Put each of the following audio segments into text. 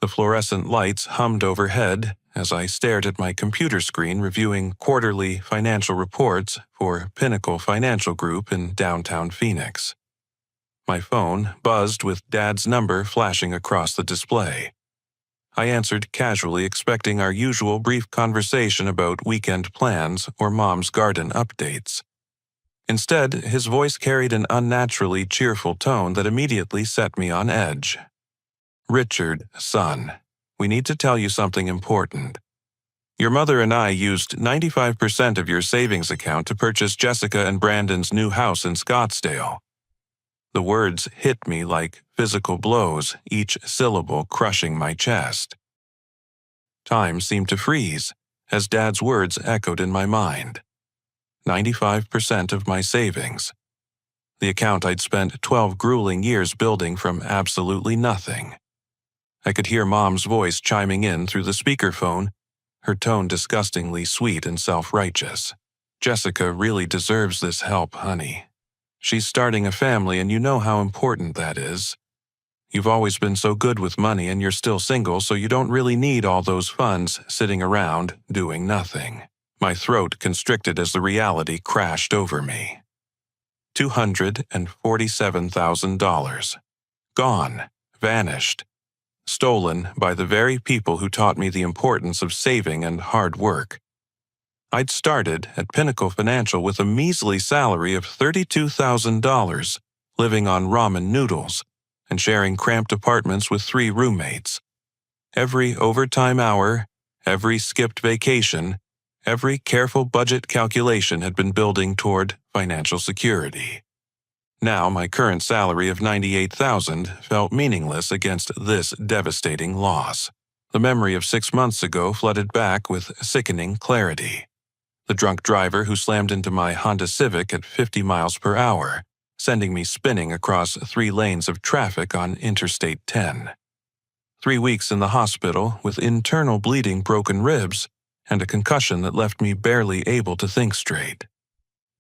The fluorescent lights hummed overhead as I stared at my computer screen reviewing quarterly financial reports for Pinnacle Financial Group in downtown Phoenix. My phone buzzed with Dad's number flashing across the display. I answered casually, expecting our usual brief conversation about weekend plans or Mom's garden updates. Instead, his voice carried an unnaturally cheerful tone that immediately set me on edge. "Richard, son, we need to tell you something important. Your mother and I used 95% of your savings account to purchase Jessica and Brandon's new house in Scottsdale." The words hit me like physical blows, each syllable crushing my chest. Time seemed to freeze as Dad's words echoed in my mind. 95% of my savings. The account I'd spent 12 grueling years building from absolutely nothing. I could hear Mom's voice chiming in through the speakerphone, her tone disgustingly sweet and self-righteous. "Jessica really deserves this help, honey. She's starting a family and you know how important that is. You've always been so good with money and you're still single, so you don't really need all those funds sitting around doing nothing." My throat constricted as the reality crashed over me. $247,000. Gone. Vanished. Stolen by the very people who taught me the importance of saving and hard work. I'd started at Pinnacle Financial with a measly salary of $32,000, living on ramen noodles, and sharing cramped apartments with 3 roommates. Every overtime hour, every skipped vacation, every careful budget calculation had been building toward financial security. Now my current salary of $98,000 felt meaningless against this devastating loss. The memory of 6 months ago flooded back with sickening clarity. The drunk driver who slammed into my Honda Civic at 50 miles per hour, sending me spinning across 3 lanes of traffic on Interstate 10. 3 weeks in the hospital with internal bleeding, broken ribs, and a concussion that left me barely able to think straight.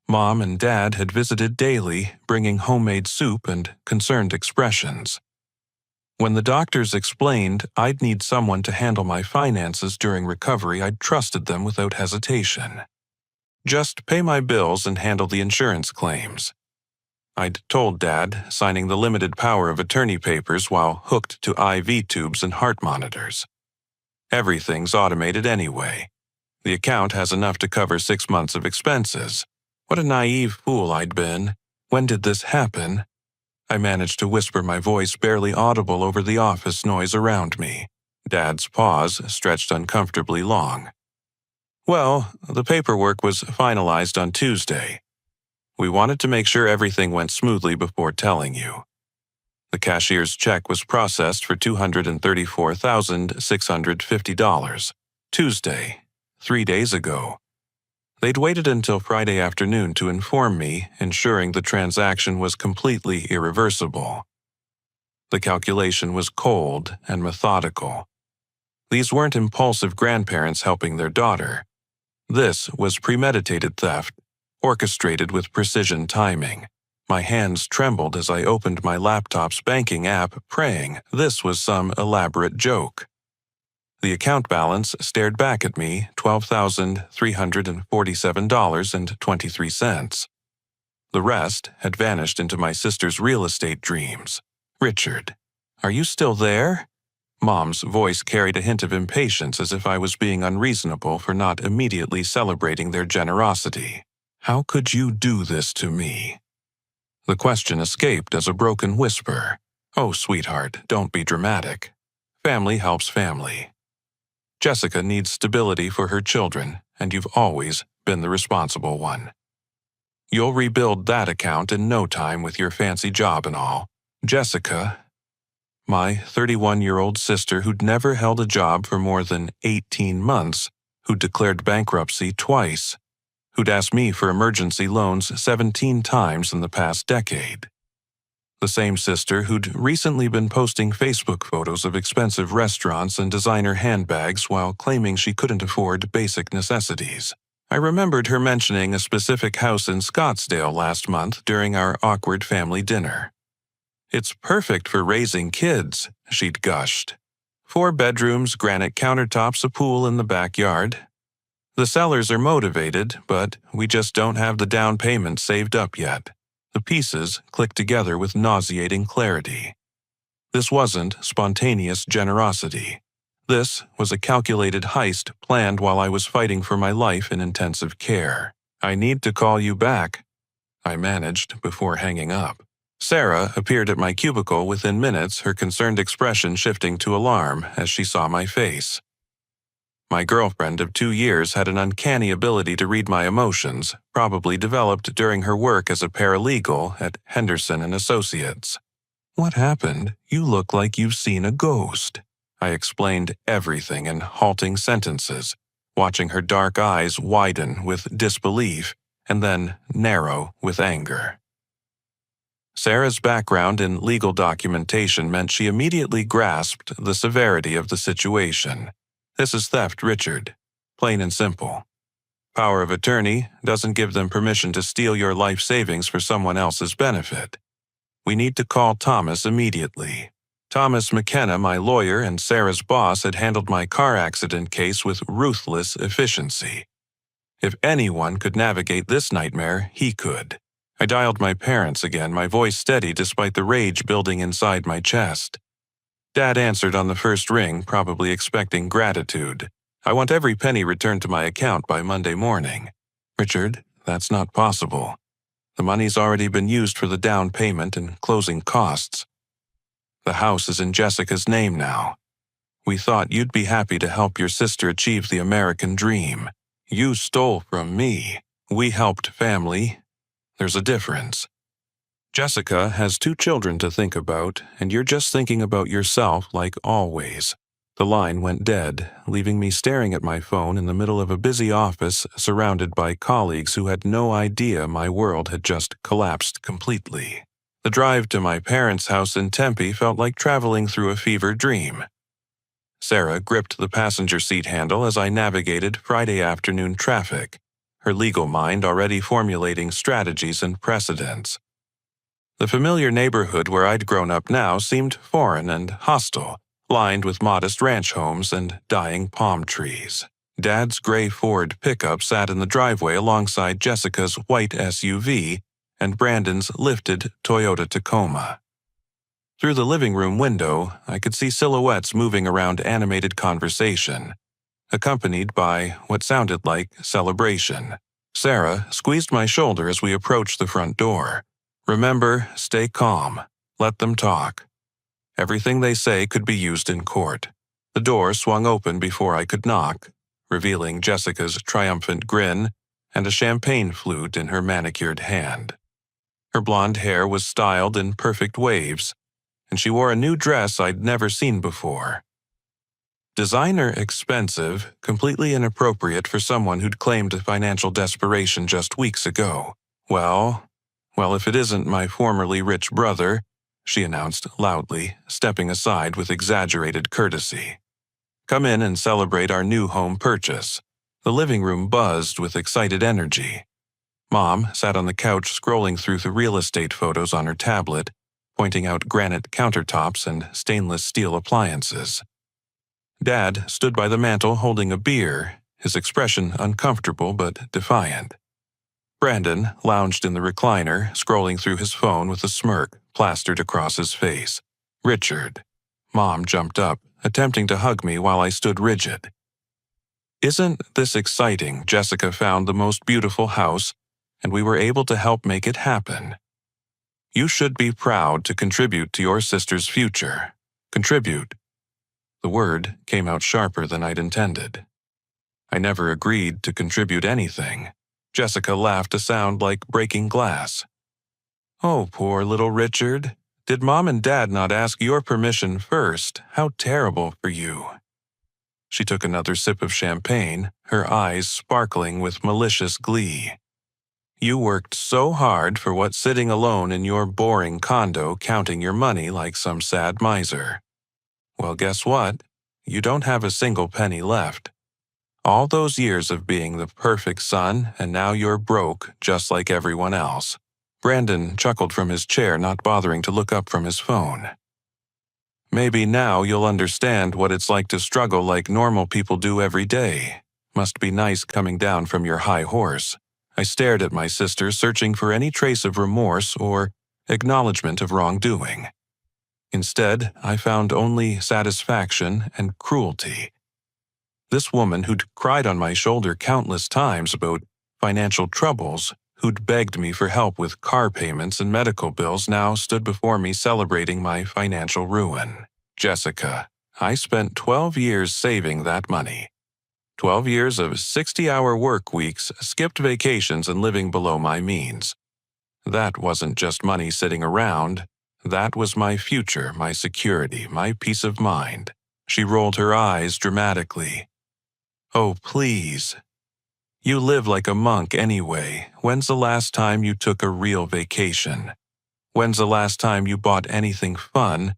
Mom and Dad had visited daily, bringing homemade soup and concerned expressions. When the doctors explained I'd need someone to handle my finances during recovery, I'd trusted them without hesitation. Just pay my bills and handle the insurance claims. I'd told Dad, signing the limited power of attorney papers while hooked to IV tubes and heart monitors. Everything's automated anyway. The account has enough to cover 6 months of expenses. What a naive fool I'd been. When did this happen? I managed to whisper, my voice barely audible over the office noise around me. Dad's pause stretched uncomfortably long. "Well, the paperwork was finalized on Tuesday. We wanted to make sure everything went smoothly before telling you. The cashier's check was processed for $234,650. Tuesday, 3 days ago. They'd waited until Friday afternoon to inform me, ensuring the transaction was completely irreversible. The calculation was cold and methodical. These weren't impulsive grandparents helping their daughter. This was premeditated theft, orchestrated with precision timing. My hands trembled as I opened my laptop's banking app, praying this was some elaborate joke. The account balance stared back at me, $12,347.23. The rest had vanished into my sister's real estate dreams. "Richard, are you still there?" Mom's voice carried a hint of impatience, as if I was being unreasonable for not immediately celebrating their generosity. "How could you do this to me?" The question escaped as a broken whisper. "Oh, sweetheart, don't be dramatic. Family helps family. Jessica needs stability for her children, and you've always been the responsible one. You'll rebuild that account in no time with your fancy job and all. Jessica, my 31-year-old sister who'd never held a job for more than 18 months, who'd declared bankruptcy twice, who'd asked me for emergency loans 17 times in the past decade. The same sister who'd recently been posting Facebook photos of expensive restaurants and designer handbags while claiming she couldn't afford basic necessities. I remembered her mentioning a specific house in Scottsdale last month during our awkward family dinner. It's perfect for raising kids, she'd gushed. 4 bedrooms, granite countertops, a pool in the backyard. The sellers are motivated, but we just don't have the down payment saved up yet. The pieces click together with nauseating clarity. This wasn't spontaneous generosity. This was a calculated heist planned while I was fighting for my life in intensive care. "I need to call you back," I managed before hanging up. Sarah appeared at my cubicle within minutes, her concerned expression shifting to alarm as she saw my face. My girlfriend of 2 years had an uncanny ability to read my emotions, probably developed during her work as a paralegal at Henderson and Associates. "What happened? You look like you've seen a ghost." I explained everything in halting sentences, watching her dark eyes widen with disbelief and then narrow with anger. Sarah's background in legal documentation meant she immediately grasped the severity of the situation. "This is theft, Richard. Plain and simple. Power of attorney doesn't give them permission to steal your life savings for someone else's benefit. We need to call Thomas immediately." Thomas McKenna, my lawyer and Sarah's boss, had handled my car accident case with ruthless efficiency. If anyone could navigate this nightmare, he could. I dialed my parents again, my voice steady despite the rage building inside my chest. Dad answered on the first ring, probably expecting gratitude. "I want every penny returned to my account by Monday morning." "Richard, that's not possible. The money's already been used for the down payment and closing costs. The house is in Jessica's name now. We thought you'd be happy to help your sister achieve the American dream. You stole from me. We helped family. There's a difference. Jessica has 2 children to think about, and you're just thinking about yourself like always." The line went dead, leaving me staring at my phone in the middle of a busy office surrounded by colleagues who had no idea my world had just collapsed completely. The drive to my parents' house in Tempe felt like traveling through a fever dream. Sarah gripped the passenger seat handle as I navigated Friday afternoon traffic, her legal mind already formulating strategies and precedents. The familiar neighborhood where I'd grown up now seemed foreign and hostile, lined with modest ranch homes and dying palm trees. Dad's gray Ford pickup sat in the driveway alongside Jessica's white SUV and Brandon's lifted Toyota Tacoma. Through the living room window, I could see silhouettes moving around animated conversation, accompanied by what sounded like celebration. Sarah squeezed my shoulder as we approached the front door. "Remember, stay calm. Let them talk. Everything they say could be used in court." The door swung open before I could knock, revealing Jessica's triumphant grin and a champagne flute in her manicured hand. Her blonde hair was styled in perfect waves, and she wore a new dress I'd never seen before. Designer expensive, completely inappropriate for someone who'd claimed financial desperation just weeks ago. Well, if it isn't my formerly rich brother," she announced loudly, stepping aside with exaggerated courtesy. "Come in and celebrate our new home purchase." The living room buzzed with excited energy. Mom sat on the couch scrolling through the real estate photos on her tablet, pointing out granite countertops and stainless steel appliances. Dad stood by the mantel holding a beer, his expression uncomfortable but defiant. Brandon lounged in the recliner, scrolling through his phone with a smirk plastered across his face. "Richard." Mom jumped up, attempting to hug me while I stood rigid. "Isn't this exciting? Jessica found the most beautiful house, and we were able to help make it happen. You should be proud to contribute to your sister's future. Contribute." The word came out sharper than I'd intended. I never agreed to contribute anything. Jessica laughed a sound like breaking glass. "Oh, poor little Richard. Did Mom and Dad not ask your permission first? How terrible for you." She took another sip of champagne, her eyes sparkling with malicious glee. "You worked so hard for what's sitting alone in your boring condo counting your money like some sad miser. Well, guess what? You don't have a single penny left. All those years of being the perfect son, and now you're broke just like everyone else." Brandon chuckled from his chair, not bothering to look up from his phone. Maybe now you'll understand what it's like to struggle like normal people do every day. Must be nice coming down from your high horse. I stared at my sister, searching for any trace of remorse or acknowledgement of wrongdoing. Instead, I found only satisfaction and cruelty. This woman who'd cried on my shoulder countless times about financial troubles, who'd begged me for help with car payments and medical bills, now stood before me celebrating my financial ruin. Jessica, I spent 12 years saving that money. 12 years of 60-hour work weeks, skipped vacations, and living below my means. That wasn't just money sitting around. That was my future, my security, my peace of mind. She rolled her eyes dramatically. Oh, please. You live like a monk anyway. When's the last time you took a real vacation? When's the last time you bought anything fun?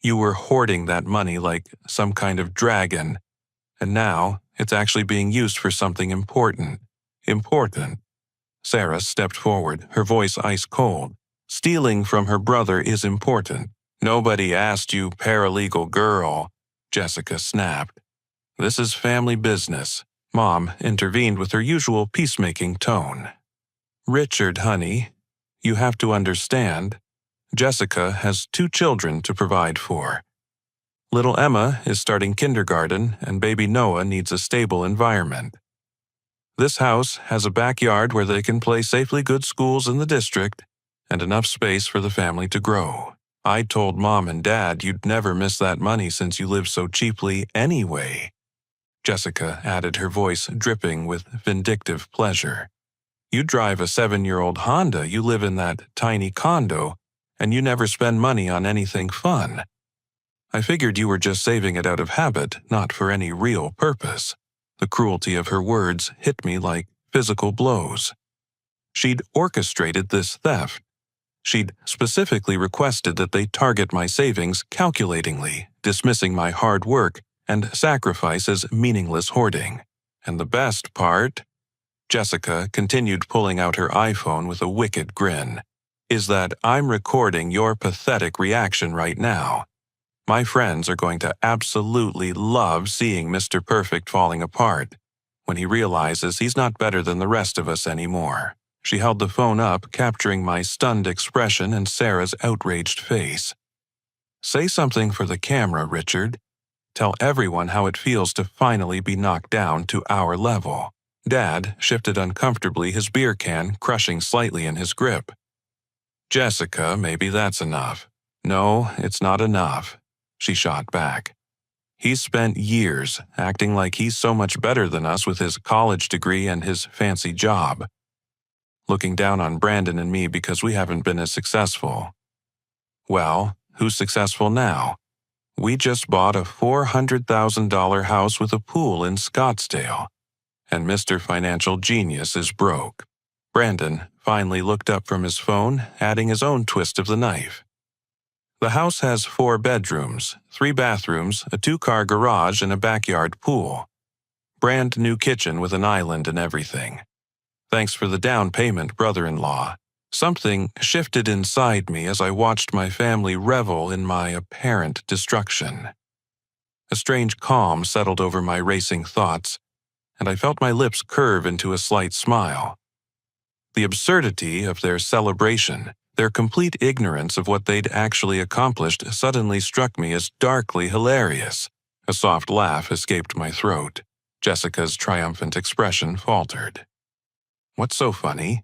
You were hoarding that money like some kind of dragon. And now, it's actually being used for something important. Important. Sarah stepped forward, her voice ice cold. Stealing from her brother is important. Nobody asked you, paralegal girl, Jessica snapped. This is family business. Mom intervened with her usual peacemaking tone. Richard, honey, you have to understand. Jessica has 2 children to provide for. Little Emma is starting kindergarten, and baby Noah needs a stable environment. This house has a backyard where they can play safely, good schools in the district, and enough space for the family to grow. I told Mom and Dad you'd never miss that money since you live so cheaply anyway. Jessica added, her voice dripping with vindictive pleasure. You drive a 7-year-old Honda, you live in that tiny condo, and you never spend money on anything fun. I figured you were just saving it out of habit, not for any real purpose. The cruelty of her words hit me like physical blows. She'd orchestrated this theft. She'd specifically requested that they target my savings calculatingly, dismissing my hard work and sacrifice as meaningless hoarding. And the best part, Jessica continued pulling out her iPhone with a wicked grin, is that I'm recording your pathetic reaction right now. My friends are going to absolutely love seeing Mr. Perfect falling apart when he realizes he's not better than the rest of us anymore. She held the phone up, capturing my stunned expression and Sarah's outraged face. Say something for the camera, Richard. Tell everyone how it feels to finally be knocked down to our level. Dad shifted uncomfortably, his beer can crushing slightly in his grip. Jessica, maybe that's enough. No, it's not enough, she shot back. He's spent years acting like he's so much better than us with his college degree and his fancy job. Looking down on Brandon and me because we haven't been as successful. Well, who's successful now? We just bought a $400,000 house with a pool in Scottsdale, and Mr. Financial Genius is broke. Brandon finally looked up from his phone, adding his own twist of the knife. The house has 4 bedrooms, 3 bathrooms, a 2-car garage, and a backyard pool. Brand new kitchen with an island and everything. Thanks for the down payment, brother-in-law. Something shifted inside me as I watched my family revel in my apparent destruction. A strange calm settled over my racing thoughts, and I felt my lips curve into a slight smile. The absurdity of their celebration, their complete ignorance of what they'd actually accomplished, suddenly struck me as darkly hilarious. A soft laugh escaped my throat. Jessica's triumphant expression faltered. What's so funny?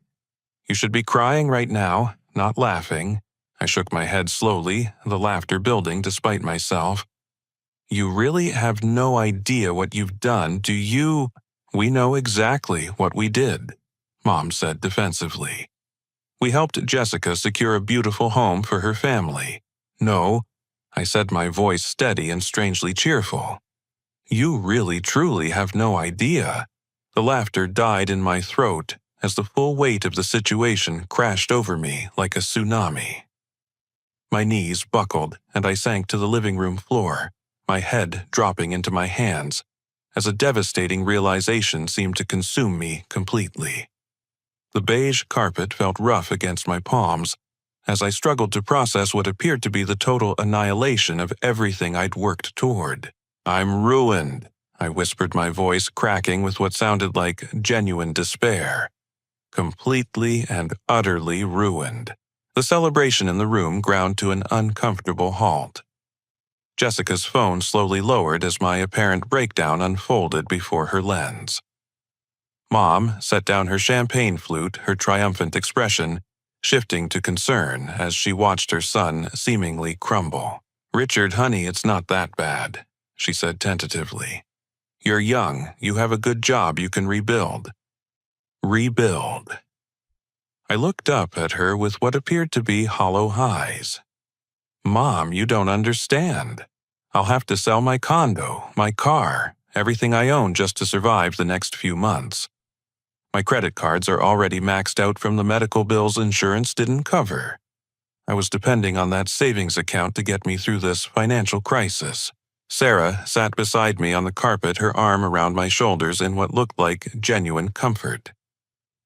You should be crying right now, not laughing. I shook my head slowly, the laughter building despite myself. You really have no idea what you've done, do you? We know exactly what we did, Mom said defensively. We helped Jessica secure a beautiful home for her family. No, I said, my voice steady and strangely cheerful. You really truly have no idea. The laughter died in my throat as the full weight of the situation crashed over me like a tsunami. My knees buckled and I sank to the living room floor, my head dropping into my hands, as a devastating realization seemed to consume me completely. The beige carpet felt rough against my palms, as I struggled to process what appeared to be the total annihilation of everything I'd worked toward. "I'm ruined," I whispered, my voice cracking with what sounded like genuine despair. Completely and utterly ruined. The celebration in the room ground to an uncomfortable halt. Jessica's phone slowly lowered as my apparent breakdown unfolded before her lens. Mom set down her champagne flute, her triumphant expression shifting to concern as she watched her son seemingly crumble. "Richard, honey, it's not that bad," she said tentatively. "You're young, you have a good job, you can rebuild." Rebuild. I looked up at her with what appeared to be hollow eyes. "Mom, you don't understand. I'll have to sell my condo, my car, everything I own just to survive the next few months. My credit cards are already maxed out from the medical bills insurance didn't cover. I was depending on that savings account to get me through this financial crisis." Sarah sat beside me on the carpet, her arm around my shoulders in what looked like genuine comfort.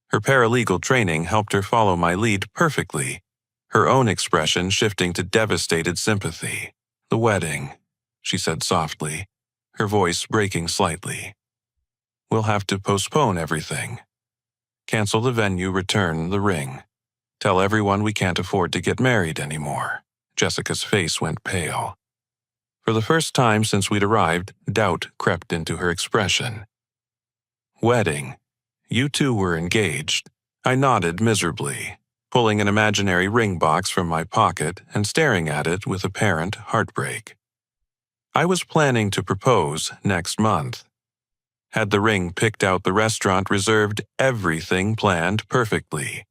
Her paralegal training helped her follow my lead perfectly, her own expression shifting to devastated sympathy. "The wedding," she said softly, her voice breaking slightly. "We'll have to postpone everything. Cancel the venue, return the ring. Tell everyone we can't afford to get married anymore." Jessica's face went pale. For the first time since we'd arrived, doubt crept into her expression. "Wedding. You two were engaged." I nodded miserably, pulling an imaginary ring box from my pocket and staring at it with apparent heartbreak. "I was planning to propose next month. Had the ring picked out, the restaurant reserved, everything planned perfectly.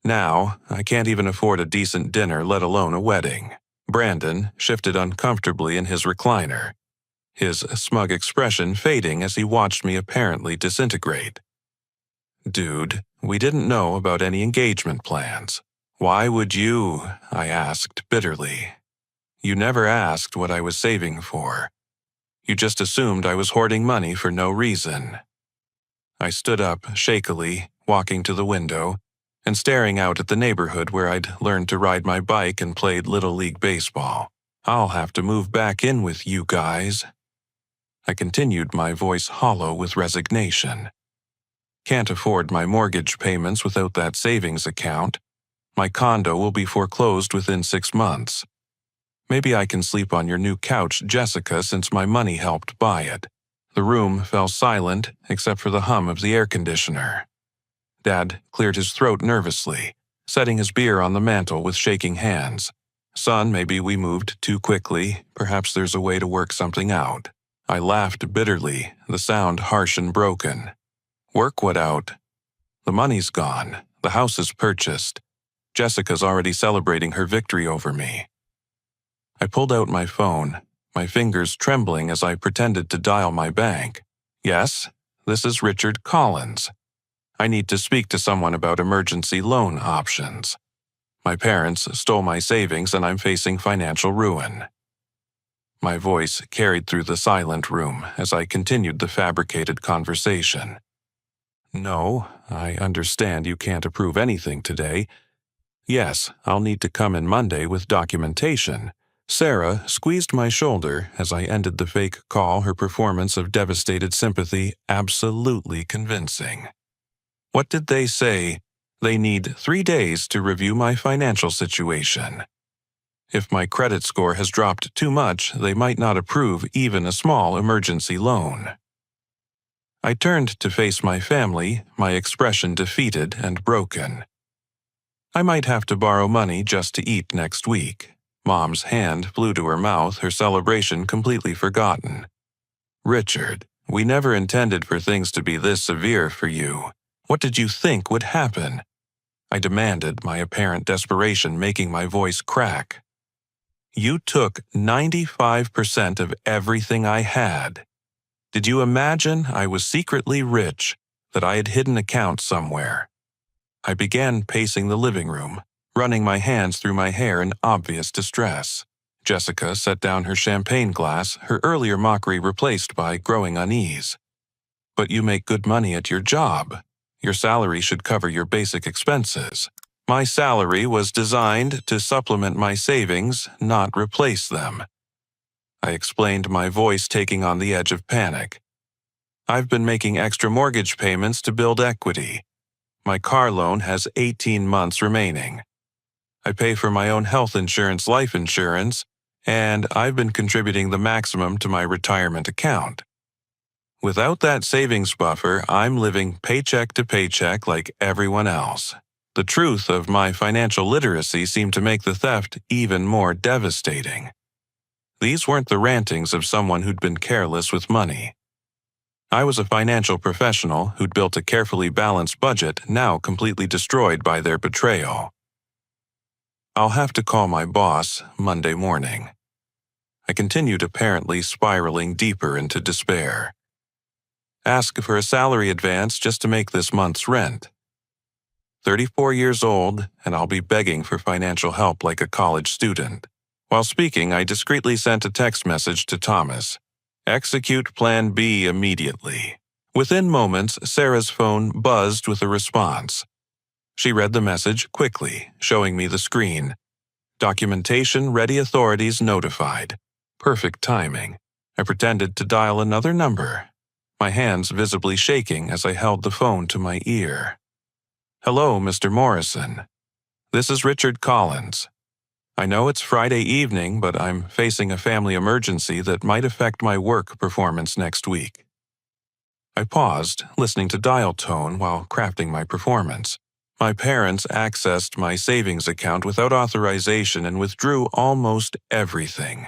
Now, I can't even afford a decent dinner, let alone a wedding." Brandon shifted uncomfortably in his recliner, his smug expression fading as he watched me apparently disintegrate. "Dude, we didn't know about any engagement plans. Why would you?" I asked bitterly. "You never asked what I was saving for. You just assumed I was hoarding money for no reason." I stood up shakily, walking to the window, and staring out at the neighborhood where I'd learned to ride my bike and played Little League baseball. "I'll have to move back in with you guys." I continued, my voice hollow with resignation. "Can't afford my mortgage payments without that savings account. My condo will be foreclosed within 6 months. Maybe I can sleep on your new couch, Jessica, since my money helped buy it." The room fell silent except for the hum of the air conditioner. Dad cleared his throat nervously, setting his beer on the mantel with shaking hands. "Son, maybe we moved too quickly. Perhaps there's a way to work something out." I laughed bitterly, the sound harsh and broken. "Work what out? The money's gone. The house is purchased. Jessica's already celebrating her victory over me." I pulled out my phone, my fingers trembling as I pretended to dial my bank. "Yes, this is Richard Collins. I need to speak to someone about emergency loan options. My parents stole my savings and I'm facing financial ruin." My voice carried through the silent room as I continued the fabricated conversation. "No, I understand you can't approve anything today. Yes, I'll need to come in Monday with documentation." Sarah squeezed my shoulder as I ended the fake call, her performance of devastated sympathy absolutely convincing. "What did they say? They need 3 days to review my financial situation. If my credit score has dropped too much, they might not approve even a small emergency loan." I turned to face my family, my expression defeated and broken. "I might have to borrow money just to eat next week." Mom's hand flew to her mouth, her celebration completely forgotten. "Richard, we never intended for things to be this severe for you. What did you think would happen?" I demanded, my apparent desperation making my voice crack. "You took 95% of everything I had. Did you imagine I was secretly rich, that I had hidden accounts somewhere?" I began pacing the living room, running my hands through my hair in obvious distress. Jessica set down her champagne glass, her earlier mockery replaced by growing unease. "But you make good money at your job. Your salary should cover your basic expenses." My salary was designed to supplement my savings, not replace them. I explained, my voice taking on the edge of panic. I've been making extra mortgage payments to build equity. My car loan has 18 months remaining. I pay for my own health insurance, life insurance, and I've been contributing the maximum to my retirement account. Without that savings buffer, I'm living paycheck to paycheck like everyone else. The truth of my financial literacy seemed to make the theft even more devastating. These weren't the rantings of someone who'd been careless with money. I was a financial professional who'd built a carefully balanced budget, now completely destroyed by their betrayal. I'll have to call my boss Monday morning. I continued, apparently spiraling deeper into despair. Ask for a salary advance just to make this month's rent. 34 years old, and I'll be begging for financial help like a college student. While speaking, I discreetly sent a text message to Thomas. Execute Plan B immediately. Within moments, Sarah's phone buzzed with a response. She read the message quickly, showing me the screen. Documentation ready, authorities notified. Perfect timing. I pretended to dial another number, my hands visibly shaking as I held the phone to my ear. Hello, Mr. Morrison. This is Richard Collins. I know it's Friday evening, but I'm facing a family emergency that might affect my work performance next week. I paused, listening to dial tone while crafting my performance. My parents accessed my savings account without authorization and withdrew almost everything.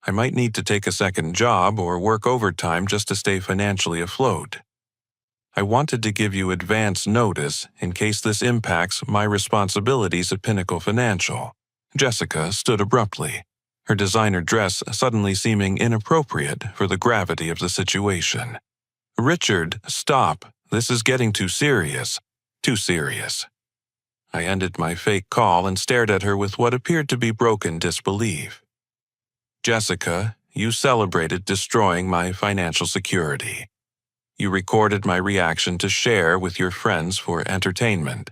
I might need to take a second job or work overtime just to stay financially afloat. I wanted to give you advance notice in case this impacts my responsibilities at Pinnacle Financial. Jessica stood abruptly, her designer dress suddenly seeming inappropriate for the gravity of the situation. Richard, stop. This is getting too serious. Too serious. I ended my fake call and stared at her with what appeared to be broken disbelief. Jessica, you celebrated destroying my financial security. You recorded my reaction to share with your friends for entertainment.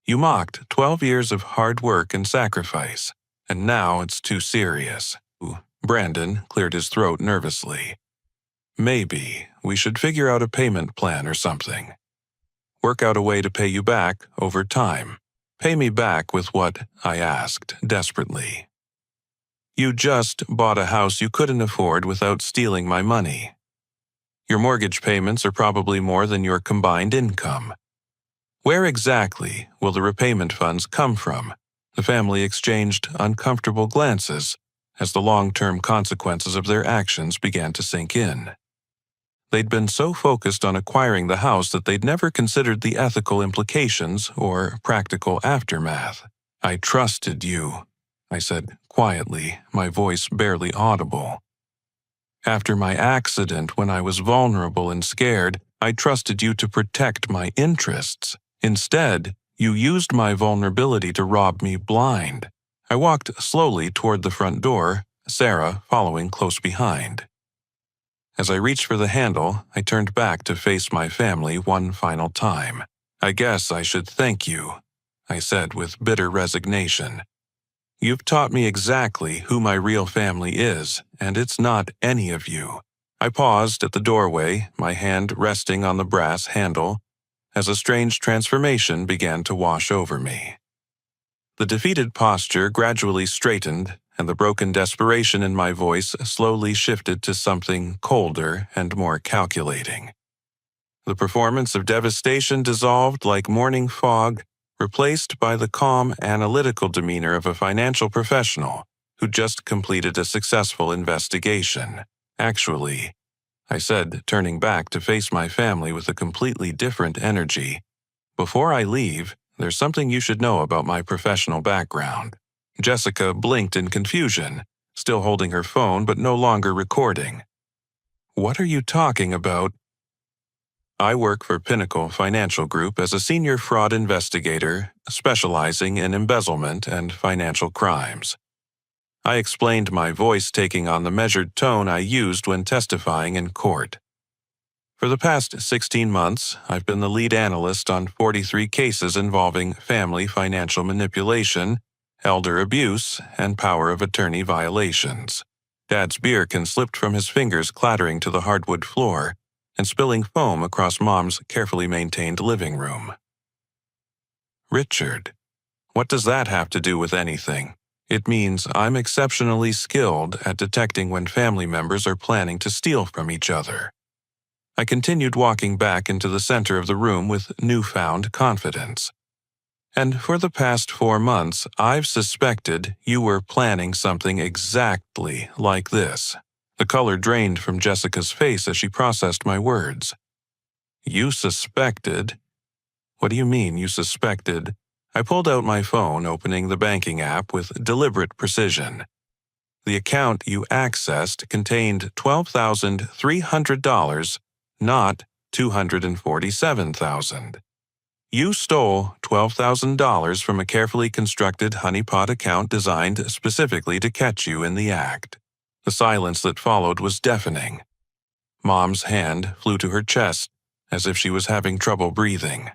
You mocked 12 years of hard work and sacrifice, and now it's too serious. Brandon cleared his throat nervously. Maybe we should figure out a payment plan or something. Work out a way to pay you back over time. Pay me back with what I asked desperately. You just bought a house you couldn't afford without stealing my money. Your mortgage payments are probably more than your combined income. Where exactly will the repayment funds come from? The family exchanged uncomfortable glances as the long-term consequences of their actions began to sink in. They'd been so focused on acquiring the house that they'd never considered the ethical implications or practical aftermath. I trusted you, I said quietly, my voice barely audible. After my accident, when I was vulnerable and scared, I trusted you to protect my interests. Instead, you used my vulnerability to rob me blind. I walked slowly toward the front door, Sarah following close behind. As I reached for the handle, I turned back to face my family one final time. I guess I should thank you, I said with bitter resignation. You've taught me exactly who my real family is, and it's not any of you. I paused at the doorway, my hand resting on the brass handle, as a strange transformation began to wash over me. The defeated posture gradually straightened, and the broken desperation in my voice slowly shifted to something colder and more calculating. The performance of devastation dissolved like morning fog, replaced by the calm, analytical demeanor of a financial professional who just completed a successful investigation. Actually, I said, turning back to face my family with a completely different energy, before I leave, there's something you should know about my professional background. Jessica blinked in confusion, still holding her phone but no longer recording. What are you talking about? I work for Pinnacle Financial Group as a senior fraud investigator, specializing in embezzlement and financial crimes. I explained, my voice taking on the measured tone I used when testifying in court. For the past 16 months, I've been the lead analyst on 43 cases involving family financial manipulation, elder abuse, and power of attorney violations. Dad's beer can slipped from his fingers, clattering to the hardwood floor and spilling foam across Mom's carefully maintained living room. Richard. What does that have to do with anything? It means I'm exceptionally skilled at detecting when family members are planning to steal from each other. I continued walking back into the center of the room with newfound confidence. And for the past 4 months, I've suspected you were planning something exactly like this. The color drained from Jessica's face as she processed my words. You suspected? What do you mean, you suspected? I pulled out my phone, opening the banking app with deliberate precision. The account you accessed contained $12,300, not $247,000. You stole $12,000 from a carefully constructed honeypot account designed specifically to catch you in the act. The silence that followed was deafening. Mom's hand flew to her chest, as if she was having trouble breathing.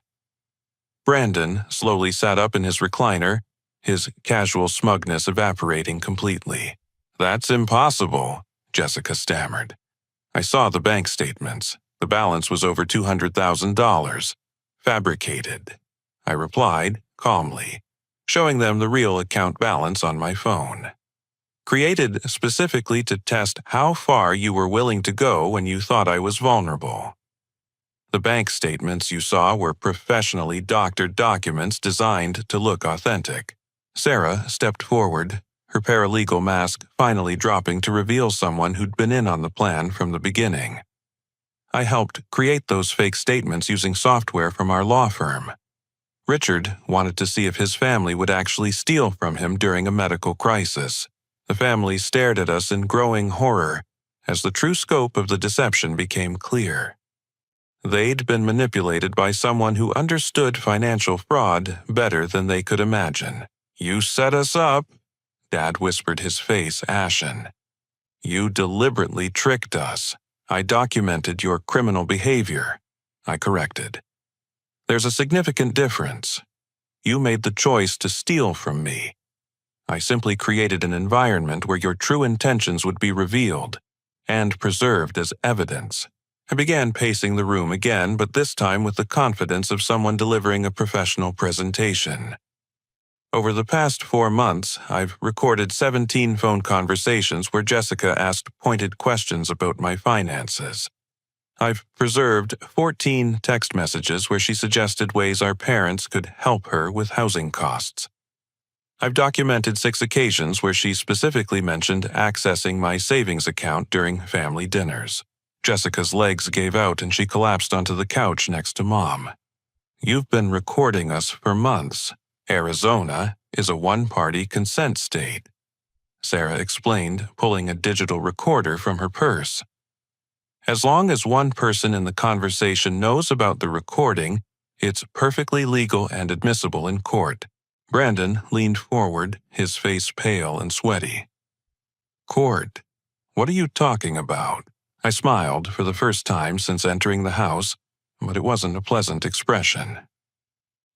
Brandon slowly sat up in his recliner, his casual smugness evaporating completely. That's impossible, Jessica stammered. I saw the bank statements. The balance was over $200,000. Fabricated, I replied calmly, showing them the real account balance on my phone. Created specifically to test how far you were willing to go when you thought I was vulnerable. The bank statements you saw were professionally doctored documents designed to look authentic. Sarah stepped forward, her paralegal mask finally dropping to reveal someone who'd been in on the plan from the beginning. I helped create those fake statements using software from our law firm. Richard wanted to see if his family would actually steal from him during a medical crisis. The family stared at us in growing horror as the true scope of the deception became clear. They'd been manipulated by someone who understood financial fraud better than they could imagine. You set us up, Dad whispered, his face ashen. You deliberately tricked us. I documented your criminal behavior, I corrected. There's a significant difference. You made the choice to steal from me. I simply created an environment where your true intentions would be revealed and preserved as evidence. I began pacing the room again, but this time with the confidence of someone delivering a professional presentation. Over the past 4 months, I've recorded 17 phone conversations where Jessica asked pointed questions about my finances. I've preserved 14 text messages where she suggested ways our parents could help her with housing costs. I've documented 6 occasions where she specifically mentioned accessing my savings account during family dinners. Jessica's legs gave out and she collapsed onto the couch next to Mom. You've been recording us for months. Arizona is a one-party consent state, Sarah explained, pulling a digital recorder from her purse. As long as one person in the conversation knows about the recording, it's perfectly legal and admissible in court. Brandon leaned forward, his face pale and sweaty. Court? What are you talking about? I smiled for the first time since entering the house, but it wasn't a pleasant expression.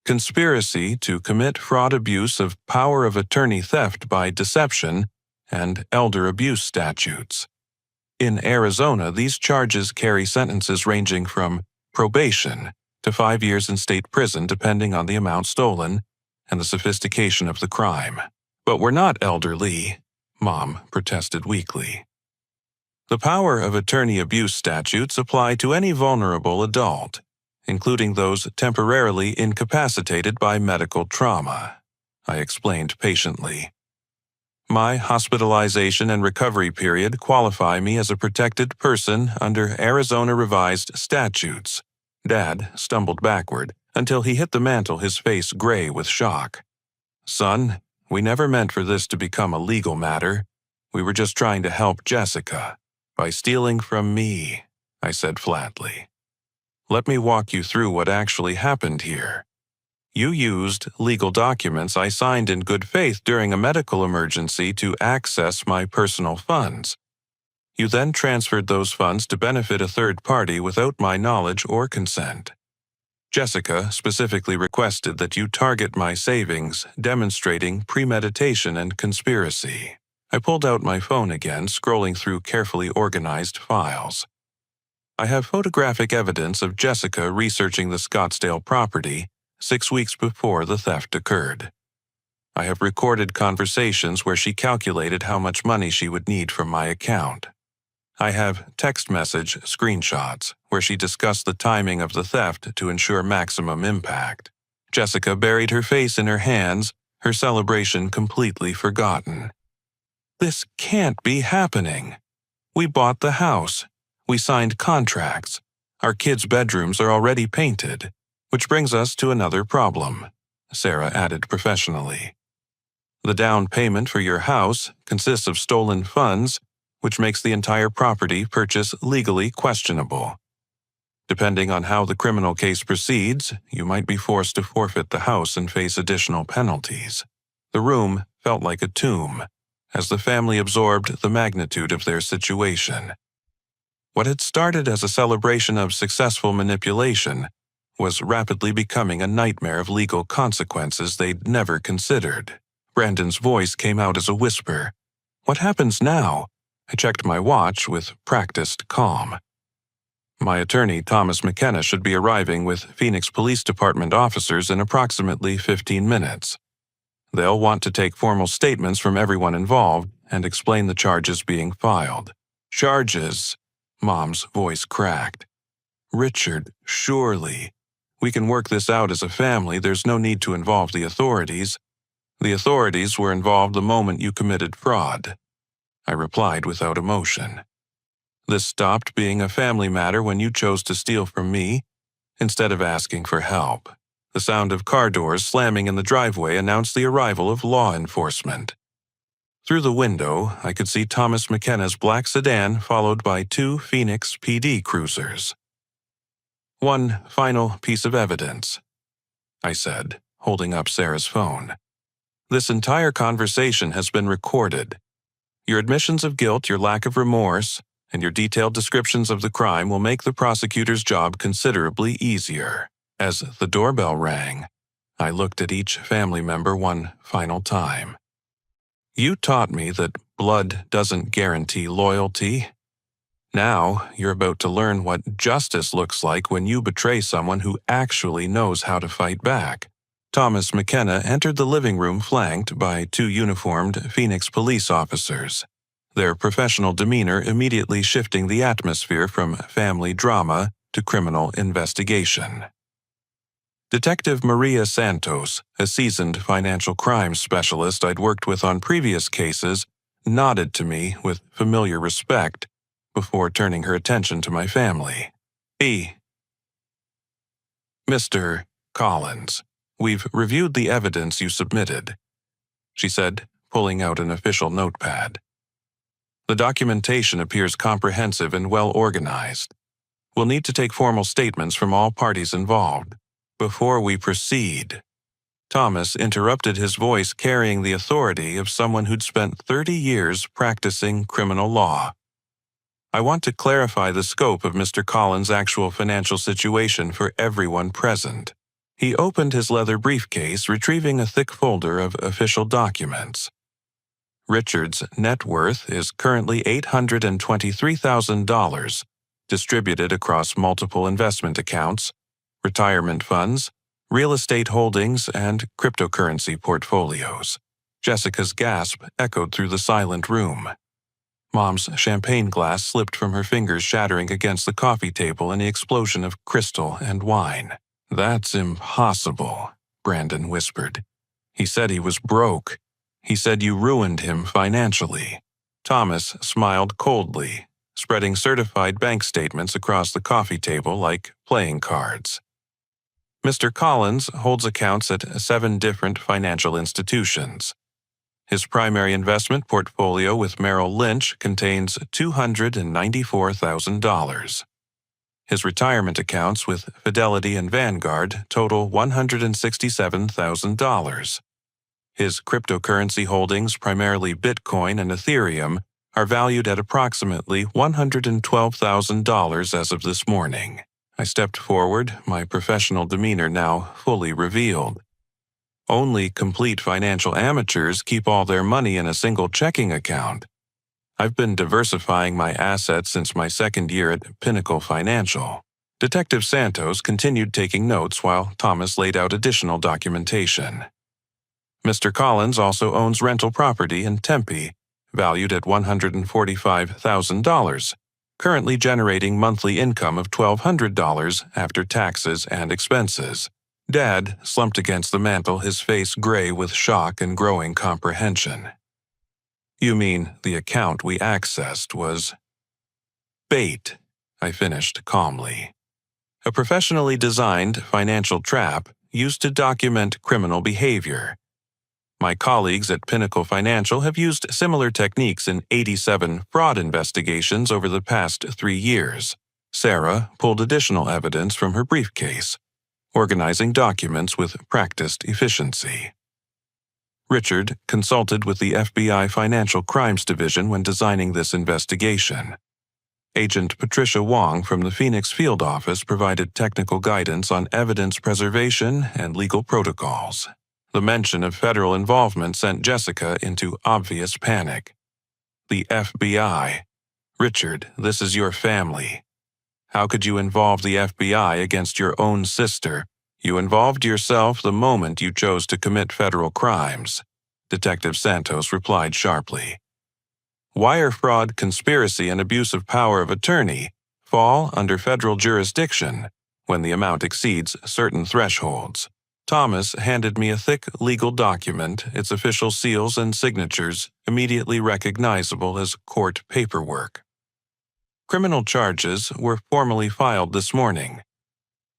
Conspiracy to commit fraud, abuse of power of attorney, theft by deception, and elder abuse statutes. In Arizona, these charges carry sentences ranging from probation to 5 years in state prison depending on the amount stolen and the sophistication of the crime. But we're not elderly, Mom protested weakly. The power of attorney abuse statutes apply to any vulnerable adult, including those temporarily incapacitated by medical trauma, I explained patiently. My hospitalization and recovery period qualify me as a protected person under Arizona revised statutes. Dad stumbled backward until he hit the mantel, his face gray with shock. Son, we never meant for this to become a legal matter. We were just trying to help Jessica. By stealing from me, I said flatly. Let me walk you through what actually happened here. You used legal documents I signed in good faith during a medical emergency to access my personal funds. You then transferred those funds to benefit a third party without my knowledge or consent. Jessica specifically requested that you target my savings, demonstrating premeditation and conspiracy. I pulled out my phone again, scrolling through carefully organized files. I have photographic evidence of Jessica researching the Scottsdale property 6 weeks before the theft occurred. I have recorded conversations where she calculated how much money she would need from my account. I have text message screenshots where she discussed the timing of the theft to ensure maximum impact. Jessica buried her face in her hands, her celebration completely forgotten. This can't be happening. We bought the house. We signed contracts. Our kids' bedrooms are already painted, which brings us to another problem, Sarah added professionally. The down payment for your house consists of stolen funds, which makes the entire property purchase legally questionable. Depending on how the criminal case proceeds, you might be forced to forfeit the house and face additional penalties. The room felt like a tomb, as the family absorbed the magnitude of their situation. What had started as a celebration of successful manipulation was rapidly becoming a nightmare of legal consequences they'd never considered. Brandon's voice came out as a whisper. "What happens now?" I checked my watch with practiced calm. My attorney, Thomas McKenna, should be arriving with Phoenix Police Department officers in approximately 15 minutes. They'll want to take formal statements from everyone involved and explain the charges being filed. Charges? Mom's voice cracked. Richard, surely. We can work this out as a family. There's no need to involve the authorities. The authorities were involved the moment you committed fraud. I replied without emotion. This stopped being a family matter when you chose to steal from me instead of asking for help. The sound of car doors slamming in the driveway announced the arrival of law enforcement. Through the window, I could see Thomas McKenna's black sedan followed by 2 Phoenix PD cruisers. "One final piece of evidence," I said, holding up Sarah's phone. "This entire conversation has been recorded. Your admissions of guilt, your lack of remorse, and your detailed descriptions of the crime will make the prosecutor's job considerably easier." As the doorbell rang, I looked at each family member one final time. You taught me that blood doesn't guarantee loyalty. Now you're about to learn what justice looks like when you betray someone who actually knows how to fight back. Thomas McKenna entered the living room flanked by 2 uniformed Phoenix police officers, their professional demeanor immediately shifting the atmosphere from family drama to criminal investigation. Detective Maria Santos, a seasoned financial crimes specialist I'd worked with on previous cases, nodded to me with familiar respect before turning her attention to my family. "Mr. Collins, we've reviewed the evidence you submitted," she said, pulling out an official notepad. "The documentation appears comprehensive and well organized. We'll need to take formal statements from all parties involved. Before we proceed," Thomas interrupted, his voice carrying the authority of someone who'd spent 30 years practicing criminal law. "I want to clarify the scope of Mr. Collins' actual financial situation for everyone present." He opened his leather briefcase, retrieving a thick folder of official documents. "Richard's net worth is currently $823,000, distributed across multiple investment accounts, retirement funds, real estate holdings, and cryptocurrency portfolios." Jessica's gasp echoed through the silent room. Mom's champagne glass slipped from her fingers, shattering against the coffee table in the explosion of crystal and wine. "That's impossible," Brandon whispered. "He said he was broke. He said you ruined him financially." Thomas smiled coldly, spreading certified bank statements across the coffee table like playing cards. "Mr. Collins holds accounts at 7 different financial institutions. His primary investment portfolio with Merrill Lynch contains $294,000. His retirement accounts with Fidelity and Vanguard total $167,000. His cryptocurrency holdings, primarily Bitcoin and Ethereum, are valued at approximately $112,000 as of this morning. I stepped forward, my professional demeanor now fully revealed. Only complete financial amateurs keep all their money in a single checking account. I've been diversifying my assets since my second year at Pinnacle Financial. Detective Santos continued taking notes while Thomas laid out additional documentation. Mr. Collins also owns rental property in Tempe, valued at $145,000, currently generating monthly income of $1,200 after taxes and expenses. Dad slumped against the mantel, his face gray with shock and growing comprehension. You mean the account we accessed was bait, I finished calmly. A professionally designed financial trap used to document criminal behavior. My colleagues at Pinnacle Financial have used similar techniques in 87 fraud investigations over the past 3 years. Sarah pulled additional evidence from her briefcase, organizing documents with practiced efficiency. Richard consulted with the FBI Financial Crimes Division when designing this investigation. Agent Patricia Wong from the Phoenix Field Office provided technical guidance on evidence preservation and legal protocols. The mention of federal involvement sent Jessica into obvious panic. The FBI. Richard, this is your family. How could you involve the FBI against your own sister? You involved yourself the moment you chose to commit federal crimes, Detective Santos replied sharply. Wire fraud, conspiracy, and abuse of power of attorney fall under federal jurisdiction when the amount exceeds certain thresholds. Thomas handed me a thick legal document, its official seals and signatures immediately recognizable as court paperwork. Criminal charges were formally filed this morning.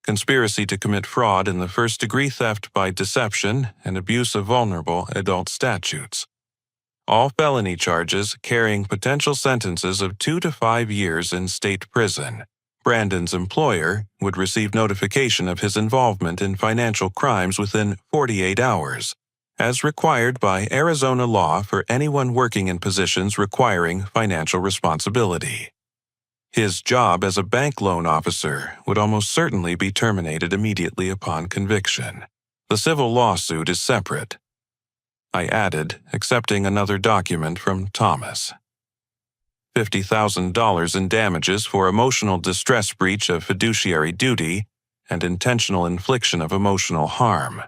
Conspiracy to commit fraud in the first-degree theft by deception and abuse of vulnerable adult statutes. All felony charges carrying potential sentences of 2 to 5 years in state prison. Brandon's employer would receive notification of his involvement in financial crimes within 48 hours, as required by Arizona law for anyone working in positions requiring financial responsibility. His job as a bank loan officer would almost certainly be terminated immediately upon conviction. The civil lawsuit is separate, I added, accepting another document from Thomas. $50,000 in damages for emotional distress, breach of fiduciary duty, and intentional infliction of emotional harm.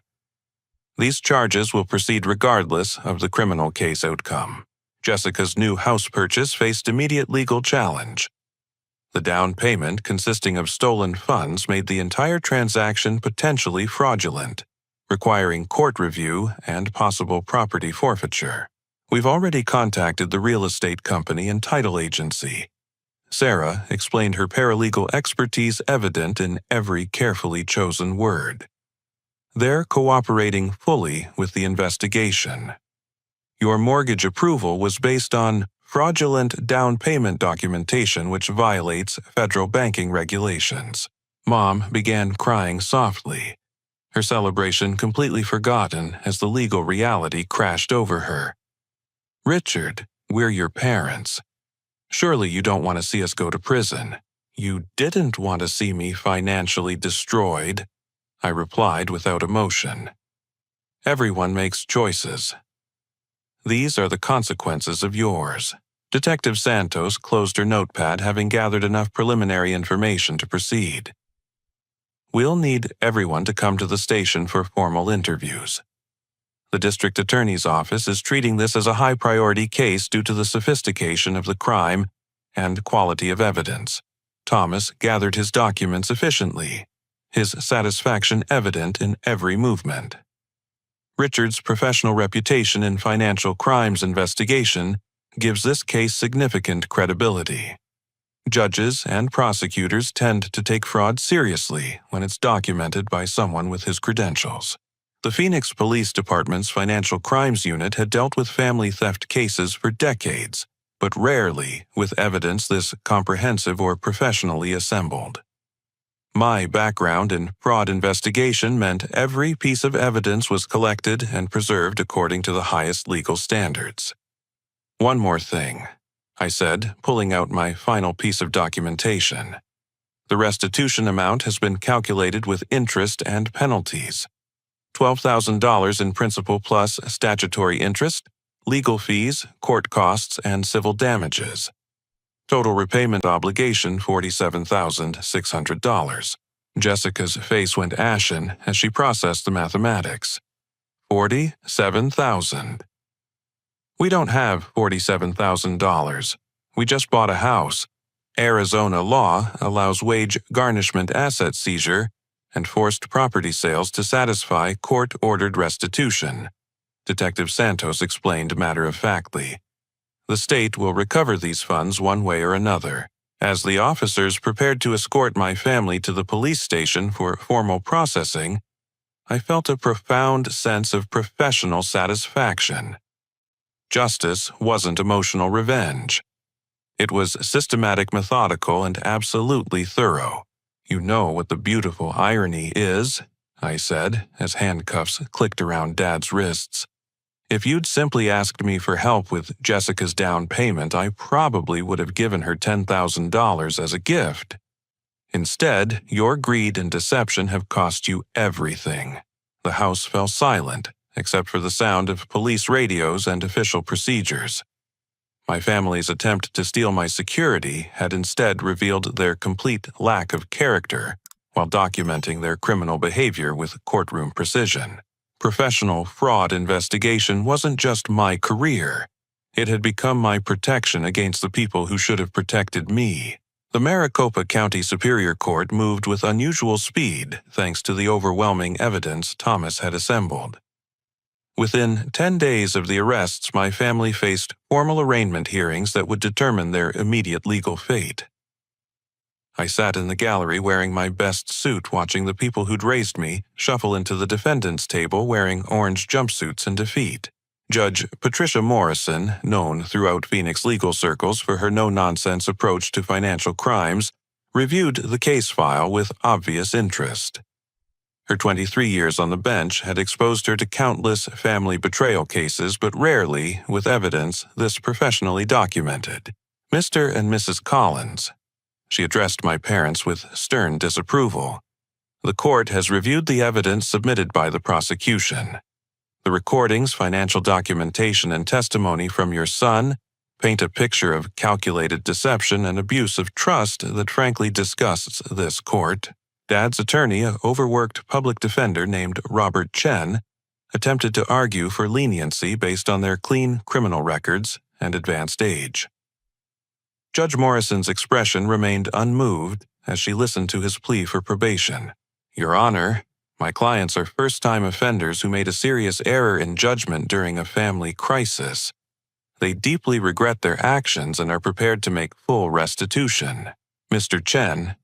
These charges will proceed regardless of the criminal case outcome. Jessica's new house purchase faced immediate legal challenge. The down payment, consisting of stolen funds, made the entire transaction potentially fraudulent, requiring court review and possible property forfeiture. We've already contacted the real estate company and title agency. Sarah explained her paralegal expertise evident in every carefully chosen word. They're cooperating fully with the investigation. Your mortgage approval was based on fraudulent down payment documentation which violates federal banking regulations. Mom began crying softly, her celebration completely forgotten as the legal reality crashed over her. Richard, we're your parents. Surely you don't want to see us go to prison. You didn't want to see me financially destroyed, I replied without emotion. Everyone makes choices. These are the consequences of yours. Detective Santos closed her notepad, having gathered enough preliminary information to proceed. We'll need everyone to come to the station for formal interviews. The district attorney's office is treating this as a high-priority case due to the sophistication of the crime and quality of evidence. Thomas gathered his documents efficiently, his satisfaction evident in every movement. Richard's professional reputation in financial crimes investigation gives this case significant credibility. Judges and prosecutors tend to take fraud seriously when it's documented by someone with his credentials. The Phoenix Police Department's Financial Crimes Unit had dealt with family theft cases for decades, but rarely with evidence this comprehensive or professionally assembled. My background in fraud investigation meant every piece of evidence was collected and preserved according to the highest legal standards. One more thing. I said, pulling out my final piece of documentation. The restitution amount has been calculated with interest and penalties. $12,000 in principal plus statutory interest, legal fees, court costs, and civil damages. Total repayment obligation $47,600. Jessica's face went ashen as she processed the mathematics. $47,000. We don't have $47,000. We just bought a house. Arizona law allows wage garnishment asset seizure and forced property sales to satisfy court-ordered restitution, Detective Santos explained matter-of-factly. The state will recover these funds one way or another. As the officers prepared to escort my family to the police station for formal processing, I felt a profound sense of professional satisfaction. Justice wasn't emotional revenge. It was systematic, methodical, and absolutely thorough. You know what the beautiful irony is, I said, as handcuffs clicked around Dad's wrists. If you'd simply asked me for help with Jessica's down payment, I probably would have given her $10,000 as a gift. Instead, your greed and deception have cost you everything. The house fell silent, except for the sound of police radios and official procedures. My family's attempt to steal my security had instead revealed their complete lack of character while documenting their criminal behavior with courtroom precision. Professional fraud investigation wasn't just my career. It had become my protection against the people who should have protected me. The Maricopa County Superior Court moved with unusual speed thanks to the overwhelming evidence Thomas had assembled. Within 10 days of the arrests, my family faced formal arraignment hearings that would determine their immediate legal fate. I sat in the gallery wearing my best suit, watching the people who'd raised me shuffle into the defendant's table wearing orange jumpsuits in defeat. Judge Patricia Morrison, known throughout Phoenix legal circles for her no-nonsense approach to financial crimes, reviewed the case file with obvious interest. Her 23 years on the bench had exposed her to countless family betrayal cases, but rarely with evidence this professionally documented. Mr. and Mrs. Collins. She addressed my parents with stern disapproval. The court has reviewed the evidence submitted by the prosecution. The recordings, financial documentation, and testimony from your son paint a picture of calculated deception and abuse of trust that frankly disgusts this court. Dad's attorney, an overworked public defender named Robert Chen, attempted to argue for leniency based on their clean criminal records and advanced age. Judge Morrison's expression remained unmoved as she listened to his plea for probation. Your Honor, my clients are first-time offenders who made a serious error in judgment during a family crisis. They deeply regret their actions and are prepared to make full restitution. Mr. Chen,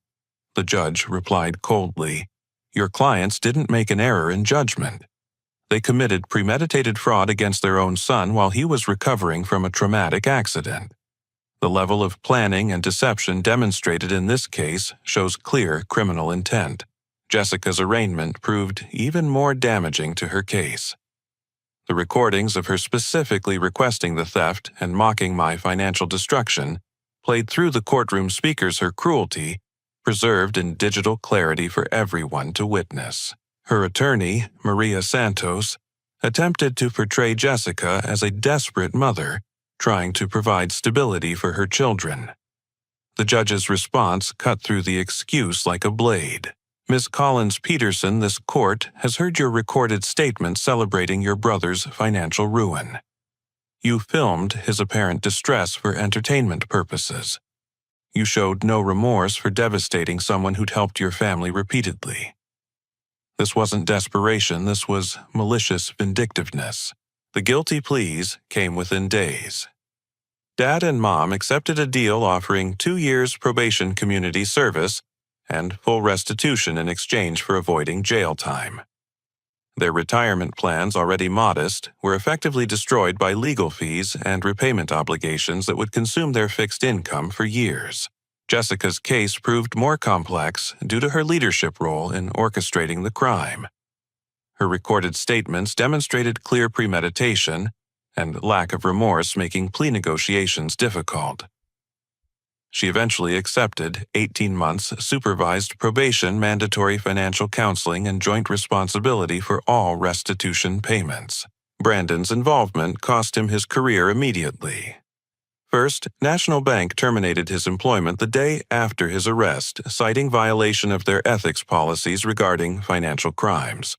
the judge replied coldly, your clients didn't make an error in judgment. They committed premeditated fraud against their own son while he was recovering from a traumatic accident. The level of planning and deception demonstrated in this case shows clear criminal intent. Jessica's arraignment proved even more damaging to her case. The recordings of her specifically requesting the theft and mocking my financial destruction, played through the courtroom speakers her cruelty, preserved in digital clarity for everyone to witness. Her attorney, Maria Santos, attempted to portray Jessica as a desperate mother, trying to provide stability for her children. The judge's response cut through the excuse like a blade. Ms. Collins-Peterson, this court has heard your recorded statement celebrating your brother's financial ruin. You filmed his apparent distress for entertainment purposes. You showed no remorse for devastating someone who'd helped your family repeatedly. This wasn't desperation, this was malicious vindictiveness. The guilty pleas came within days. Dad and Mom accepted a deal offering 2 years probation community service and full restitution in exchange for avoiding jail time. Their retirement plans, already modest, were effectively destroyed by legal fees and repayment obligations that would consume their fixed income for years. Jessica's case proved more complex due to her leadership role in orchestrating the crime. Her recorded statements demonstrated clear premeditation, and lack of remorse making plea negotiations difficult. She eventually accepted 18 months supervised probation, mandatory financial counseling, and joint responsibility for all restitution payments. Brandon's involvement cost him his career immediately. First, National Bank terminated his employment the day after his arrest, citing violation of their ethics policies regarding financial crimes.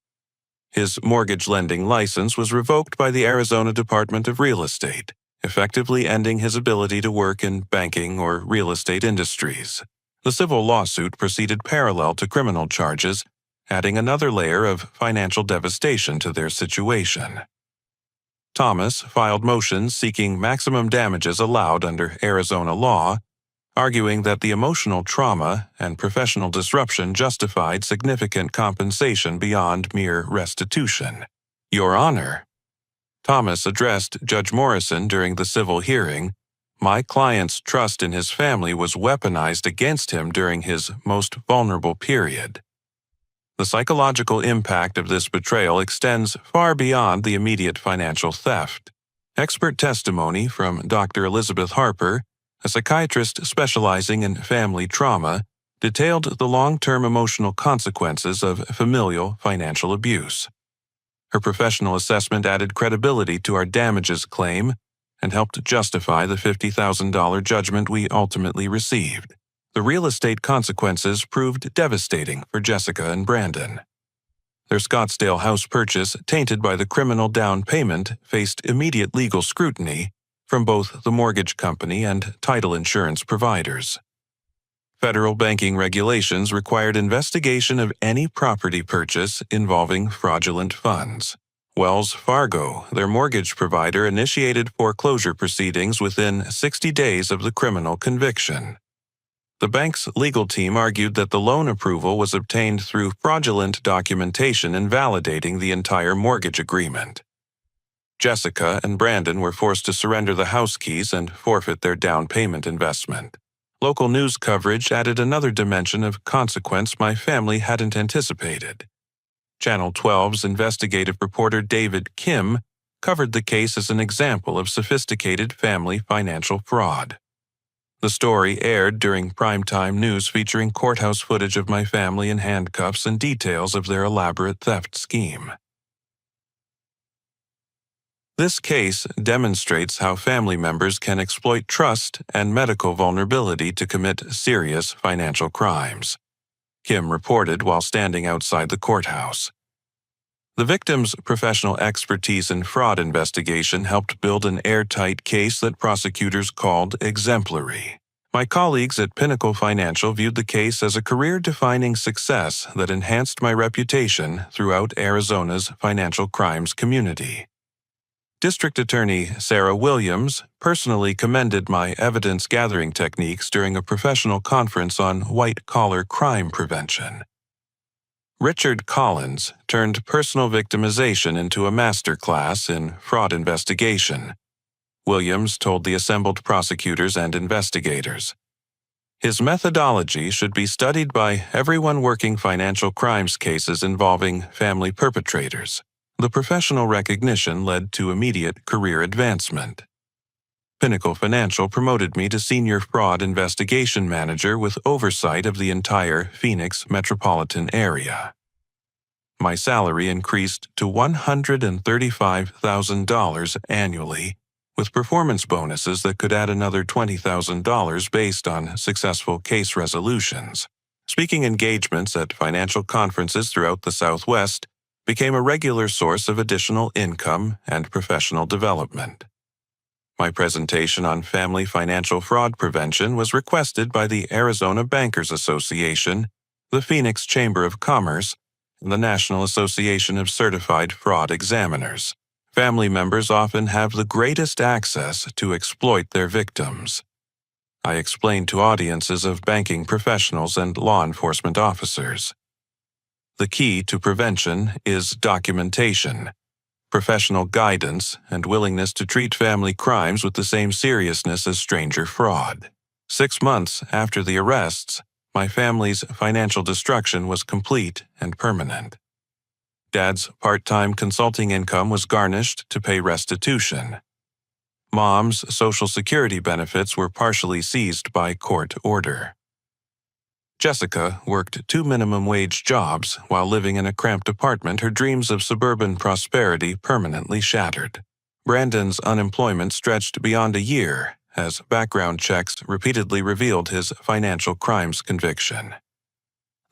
His mortgage lending license was revoked by the Arizona Department of Real Estate, effectively ending his ability to work in banking or real estate industries. The civil lawsuit proceeded parallel to criminal charges, adding another layer of financial devastation to their situation. Thomas filed motions seeking maximum damages allowed under Arizona law, arguing that the emotional trauma and professional disruption justified significant compensation beyond mere restitution. Your Honor, Thomas addressed Judge Morrison during the civil hearing, my client's trust in his family was weaponized against him during his most vulnerable period. The psychological impact of this betrayal extends far beyond the immediate financial theft. Expert testimony from Dr. Elizabeth Harper, a psychiatrist specializing in family trauma, detailed the long-term emotional consequences of familial financial abuse. Her professional assessment added credibility to our damages claim and helped justify the $50,000 judgment we ultimately received. The real estate consequences proved devastating for Jessica and Brandon. Their Scottsdale house purchase, tainted by the criminal down payment, faced immediate legal scrutiny from both the mortgage company and title insurance providers. Federal banking regulations required investigation of any property purchase involving fraudulent funds. Wells Fargo, their mortgage provider, initiated foreclosure proceedings within 60 days of the criminal conviction. The bank's legal team argued that the loan approval was obtained through fraudulent documentation invalidating the entire mortgage agreement. Jessica and Brandon were forced to surrender the house keys and forfeit their down payment investment. Local news coverage added another dimension of consequence my family hadn't anticipated. Channel 12's investigative reporter David Kim covered the case as an example of sophisticated family financial fraud. The story aired during primetime news featuring courthouse footage of my family in handcuffs and details of their elaborate theft scheme. This case demonstrates how family members can exploit trust and medical vulnerability to commit serious financial crimes, Kim reported while standing outside the courthouse. The victim's professional expertise in fraud investigation helped build an airtight case that prosecutors called exemplary. My colleagues at Pinnacle Financial viewed the case as a career-defining success that enhanced my reputation throughout Arizona's financial crimes community. District Attorney Sarah Williams personally commended my evidence-gathering techniques during a professional conference on white-collar crime prevention. Richard Collins turned personal victimization into a masterclass in fraud investigation, Williams told the assembled prosecutors and investigators. His methodology should be studied by everyone working financial crimes cases involving family perpetrators. The professional recognition led to immediate career advancement. Pinnacle Financial promoted me to Senior Fraud Investigation Manager with oversight of the entire Phoenix metropolitan area. My salary increased to $135,000 annually, with performance bonuses that could add another $20,000 based on successful case resolutions. Speaking engagements at financial conferences throughout the Southwest became a regular source of additional income and professional development. My presentation on family financial fraud prevention was requested by the Arizona Bankers Association, the Phoenix Chamber of Commerce, and the National Association of Certified Fraud Examiners. Family members often have the greatest access to exploit their victims. I explained to audiences of banking professionals and law enforcement officers. The key to prevention is documentation, professional guidance, and willingness to treat family crimes with the same seriousness as stranger fraud. 6 months after the arrests, my family's financial destruction was complete and permanent. Dad's part-time consulting income was garnished to pay restitution. Mom's Social Security benefits were partially seized by court order. Jessica worked 2 minimum-wage jobs while living in a cramped apartment, her dreams of suburban prosperity permanently shattered. Brandon's unemployment stretched beyond a year as background checks repeatedly revealed his financial crimes conviction.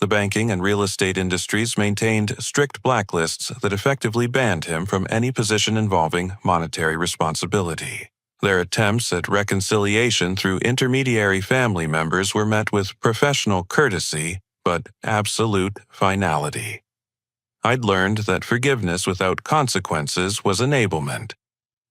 The banking and real estate industries maintained strict blacklists that effectively banned him from any position involving monetary responsibility. Their attempts at reconciliation through intermediary family members were met with professional courtesy but absolute finality. I'd learned that forgiveness without consequences was enablement,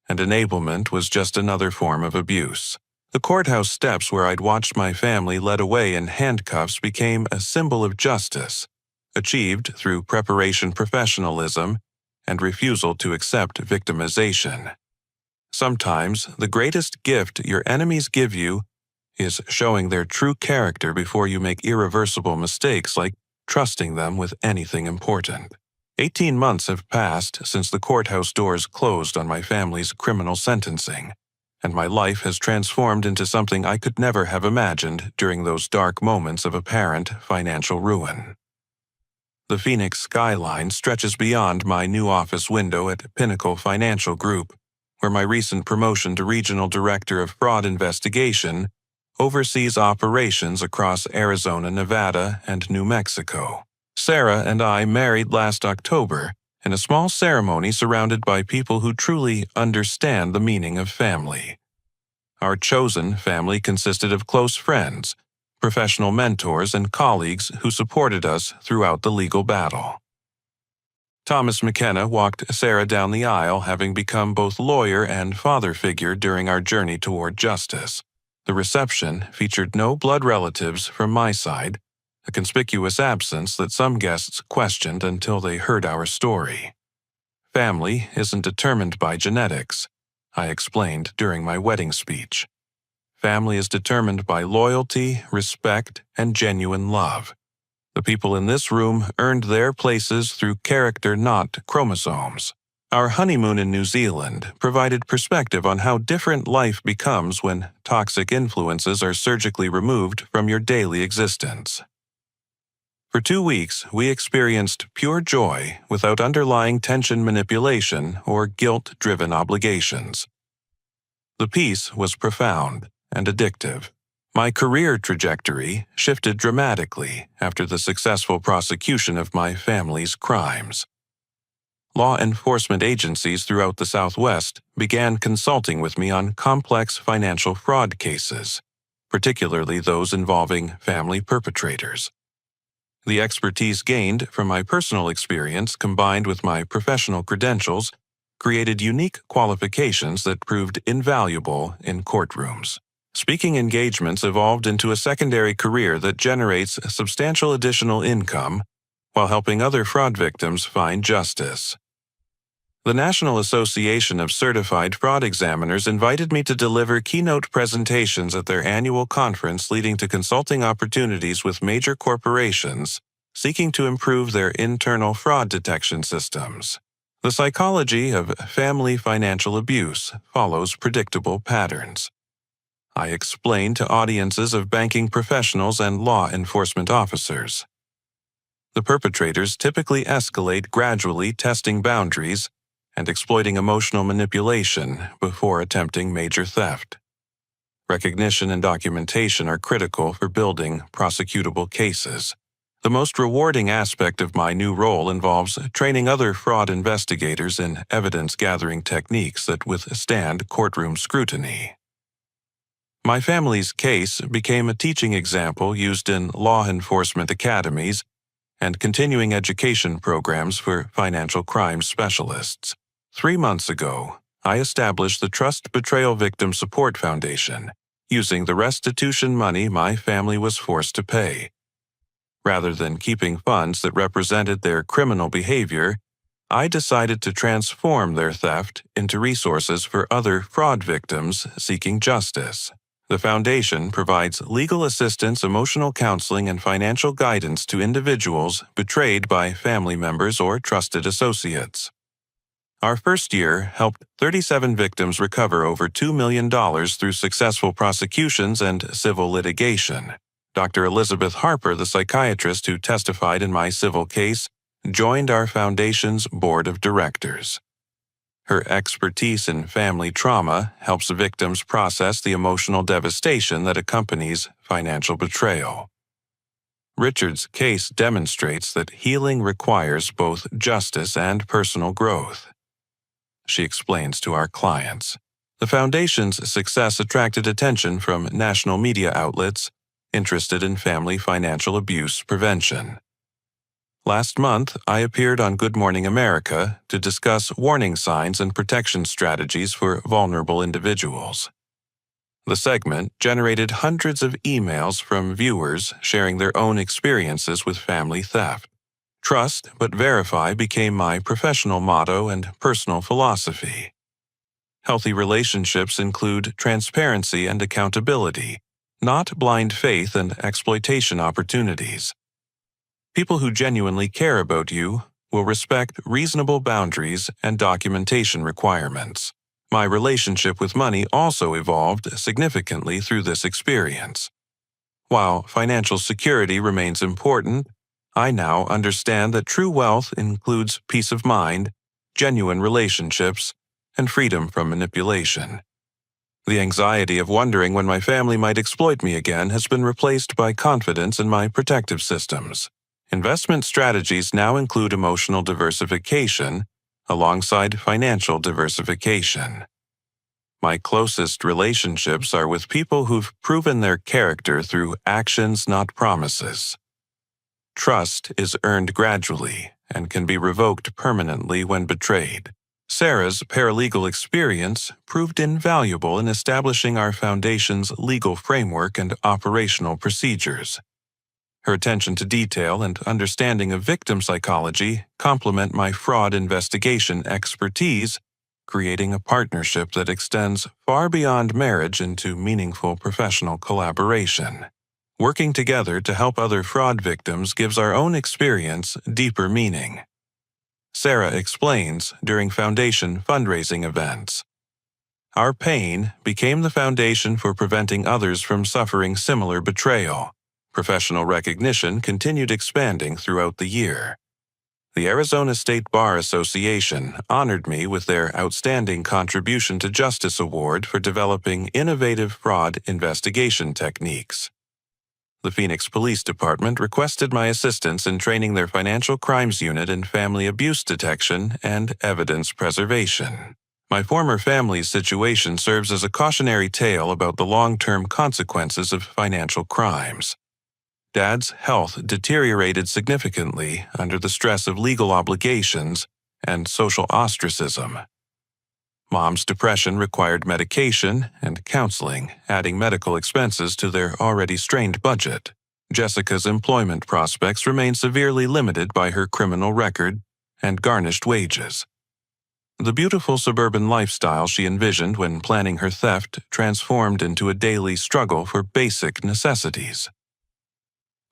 and enablement was just another form of abuse. The courthouse steps where I'd watched my family led away in handcuffs became a symbol of justice, achieved through preparation professionalism and refusal to accept victimization. Sometimes the greatest gift your enemies give you is showing their true character before you make irreversible mistakes like trusting them with anything important. 18 months have passed since the courthouse doors closed on my family's criminal sentencing, and my life has transformed into something I could never have imagined during those dark moments of apparent financial ruin. The Phoenix skyline stretches beyond my new office window at Pinnacle Financial Group, where my recent promotion to Regional Director of Fraud Investigation oversees operations across Arizona, Nevada, and New Mexico. Sarah and I married last October in a small ceremony surrounded by people who truly understand the meaning of family. Our chosen family consisted of close friends, professional mentors, and colleagues who supported us throughout the legal battle. Thomas McKenna walked Sarah down the aisle, having become both lawyer and father figure during our journey toward justice. The reception featured no blood relatives from my side, a conspicuous absence that some guests questioned until they heard our story. Family isn't determined by genetics, I explained during my wedding speech. Family is determined by loyalty, respect, and genuine love. The people in this room earned their places through character, not chromosomes. Our honeymoon in New Zealand provided perspective on how different life becomes when toxic influences are surgically removed from your daily existence. For 2 weeks, we experienced pure joy without underlying tension manipulation or guilt-driven obligations. The peace was profound and addictive. My career trajectory shifted dramatically after the successful prosecution of my family's crimes. Law enforcement agencies throughout the Southwest began consulting with me on complex financial fraud cases, particularly those involving family perpetrators. The expertise gained from my personal experience combined with my professional credentials created unique qualifications that proved invaluable in courtrooms. Speaking engagements evolved into a secondary career that generates substantial additional income while helping other fraud victims find justice. The National Association of Certified Fraud Examiners invited me to deliver keynote presentations at their annual conference, leading to consulting opportunities with major corporations seeking to improve their internal fraud detection systems. The psychology of family financial abuse follows predictable patterns. I explained to audiences of banking professionals and law enforcement officers. The perpetrators typically escalate gradually, testing boundaries and exploiting emotional manipulation before attempting major theft. Recognition and documentation are critical for building prosecutable cases. The most rewarding aspect of my new role involves training other fraud investigators in evidence-gathering techniques that withstand courtroom scrutiny. My family's case became a teaching example used in law enforcement academies and continuing education programs for financial crime specialists. 3 months ago, I established the Trust Betrayal Victim Support Foundation, using the restitution money my family was forced to pay. Rather than keeping funds that represented their criminal behavior, I decided to transform their theft into resources for other fraud victims seeking justice. The foundation provides legal assistance, emotional counseling, and financial guidance to individuals betrayed by family members or trusted associates. Our first year helped 37 victims recover over $2 million through successful prosecutions and civil litigation. Dr. Elizabeth Harper, the psychiatrist who testified in my civil case, joined our foundation's board of directors. Her expertise in family trauma helps victims process the emotional devastation that accompanies financial betrayal. Richard's case demonstrates that healing requires both justice and personal growth. She explains to our clients. The foundation's success attracted attention from national media outlets interested in family financial abuse prevention. Last month, I appeared on Good Morning America to discuss warning signs and protection strategies for vulnerable individuals. The segment generated hundreds of emails from viewers sharing their own experiences with family theft. Trust but verify became my professional motto and personal philosophy. Healthy relationships include transparency and accountability, not blind faith and exploitation opportunities. People who genuinely care about you will respect reasonable boundaries and documentation requirements. My relationship with money also evolved significantly through this experience. While financial security remains important, I now understand that true wealth includes peace of mind, genuine relationships, and freedom from manipulation. The anxiety of wondering when my family might exploit me again has been replaced by confidence in my protective systems. Investment strategies now include emotional diversification alongside financial diversification. My closest relationships are with people who've proven their character through actions, not promises. Trust is earned gradually and can be revoked permanently when betrayed. Sarah's paralegal experience proved invaluable in establishing our foundation's legal framework and operational procedures. Her attention to detail and understanding of victim psychology complement my fraud investigation expertise, creating a partnership that extends far beyond marriage into meaningful professional collaboration. Working together to help other fraud victims gives our own experience deeper meaning. Sarah explains during foundation fundraising events. Our pain became the foundation for preventing others from suffering similar betrayal. Professional recognition continued expanding throughout the year. The Arizona State Bar Association honored me with their Outstanding Contribution to Justice Award for developing innovative fraud investigation techniques. The Phoenix Police Department requested my assistance in training their Financial Crimes Unit in family abuse detection and evidence preservation. My former family's situation serves as a cautionary tale about the long-term consequences of financial crimes. Dad's health deteriorated significantly under the stress of legal obligations and social ostracism. Mom's depression required medication and counseling, adding medical expenses to their already strained budget. Jessica's employment prospects remained severely limited by her criminal record and garnished wages. The beautiful suburban lifestyle she envisioned when planning her theft transformed into a daily struggle for basic necessities.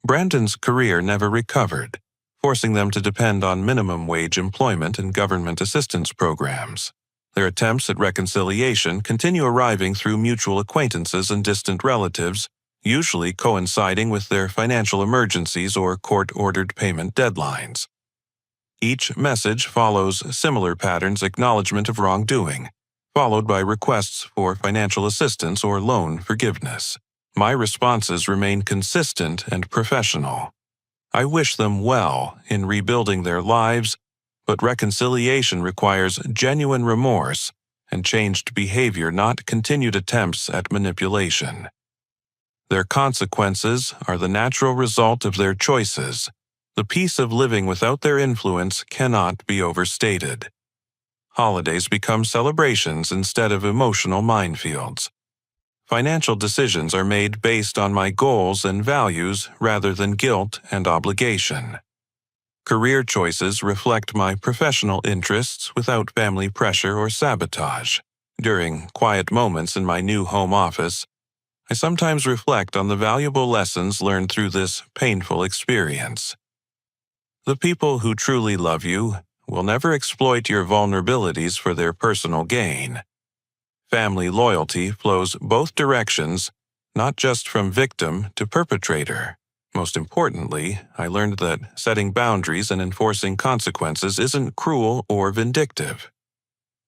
Brandon's career never recovered, forcing them to depend on minimum wage employment and government assistance programs. Their attempts at reconciliation continue arriving through mutual acquaintances and distant relatives, usually coinciding with their financial emergencies or court-ordered payment deadlines. Each message follows similar patterns: acknowledgement of wrongdoing, followed by requests for financial assistance or loan forgiveness. My responses remain consistent and professional. I wish them well in rebuilding their lives, but reconciliation requires genuine remorse and changed behavior, not continued attempts at manipulation. Their consequences are the natural result of their choices. The peace of living without their influence cannot be overstated. Holidays become celebrations instead of emotional minefields. Financial decisions are made based on my goals and values rather than guilt and obligation. Career choices reflect my professional interests without family pressure or sabotage. During quiet moments in my new home office, I sometimes reflect on the valuable lessons learned through this painful experience. The people who truly love you will never exploit your vulnerabilities for their personal gain. Family loyalty flows both directions, not just from victim to perpetrator. Most importantly, I learned that setting boundaries and enforcing consequences isn't cruel or vindictive.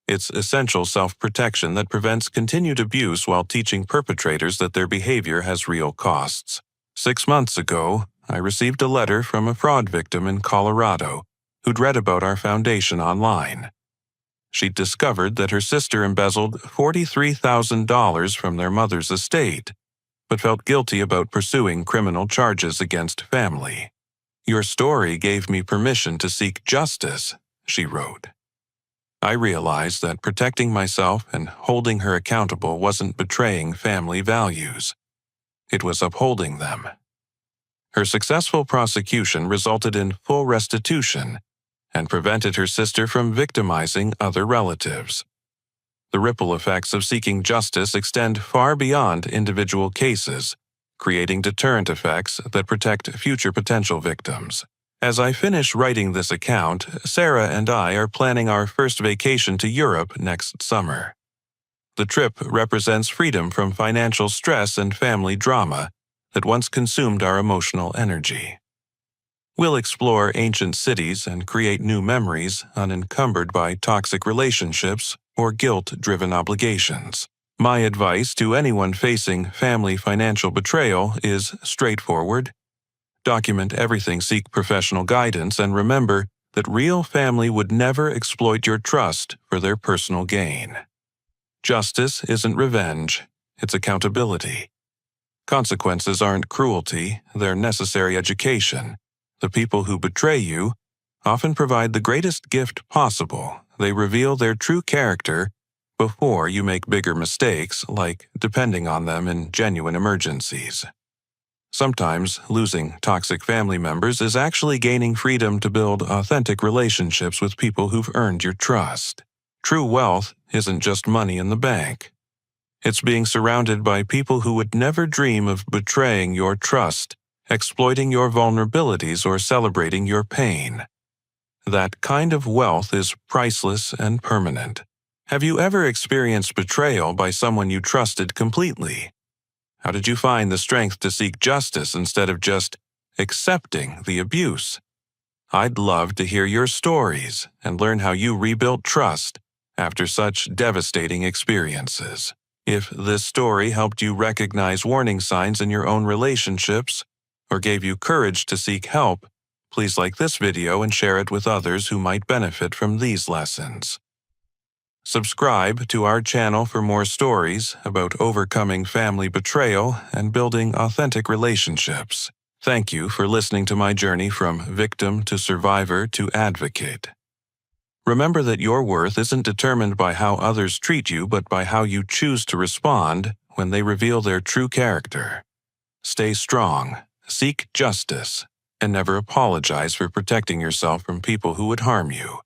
It's essential self-protection that prevents continued abuse while teaching perpetrators that their behavior has real costs. 6 months ago, I received a letter from a fraud victim in Colorado who'd read about our foundation online. She'd discovered that her sister embezzled $43,000 from their mother's estate, but felt guilty about pursuing criminal charges against family. "Your story gave me permission to seek justice," she wrote. I realized that protecting myself and holding her accountable wasn't betraying family values. It was upholding them. Her successful prosecution resulted in full restitution and prevented her sister from victimizing other relatives. The ripple effects of seeking justice extend far beyond individual cases, creating deterrent effects that protect future potential victims. As I finish writing this account, Sarah and I are planning our first vacation to Europe next summer. The trip represents freedom from financial stress and family drama that once consumed our emotional energy. We'll explore ancient cities and create new memories unencumbered by toxic relationships or guilt-driven obligations. My advice to anyone facing family financial betrayal is straightforward. Document everything, seek professional guidance, and remember that real family would never exploit your trust for their personal gain. Justice isn't revenge, it's accountability. Consequences aren't cruelty, they're necessary education. The people who betray you often provide the greatest gift possible. They reveal their true character before you make bigger mistakes, like depending on them in genuine emergencies. Sometimes losing toxic family members is actually gaining freedom to build authentic relationships with people who've earned your trust. True wealth isn't just money in the bank. It's being surrounded by people who would never dream of betraying your trust, exploiting your vulnerabilities, or celebrating your pain. That kind of wealth is priceless and permanent. Have you ever experienced betrayal by someone you trusted completely? How did you find the strength to seek justice instead of just accepting the abuse? I'd love to hear your stories and learn how you rebuilt trust after such devastating experiences. If this story helped you recognize warning signs in your own relationships or gave you courage to seek help, please like this video and share it with others who might benefit from these lessons. Subscribe to our channel for more stories about overcoming family betrayal and building authentic relationships. Thank you for listening to my journey from victim to survivor to advocate. Remember that your worth isn't determined by how others treat you, but by how you choose to respond when they reveal their true character. Stay strong, seek justice, and never apologize for protecting yourself from people who would harm you.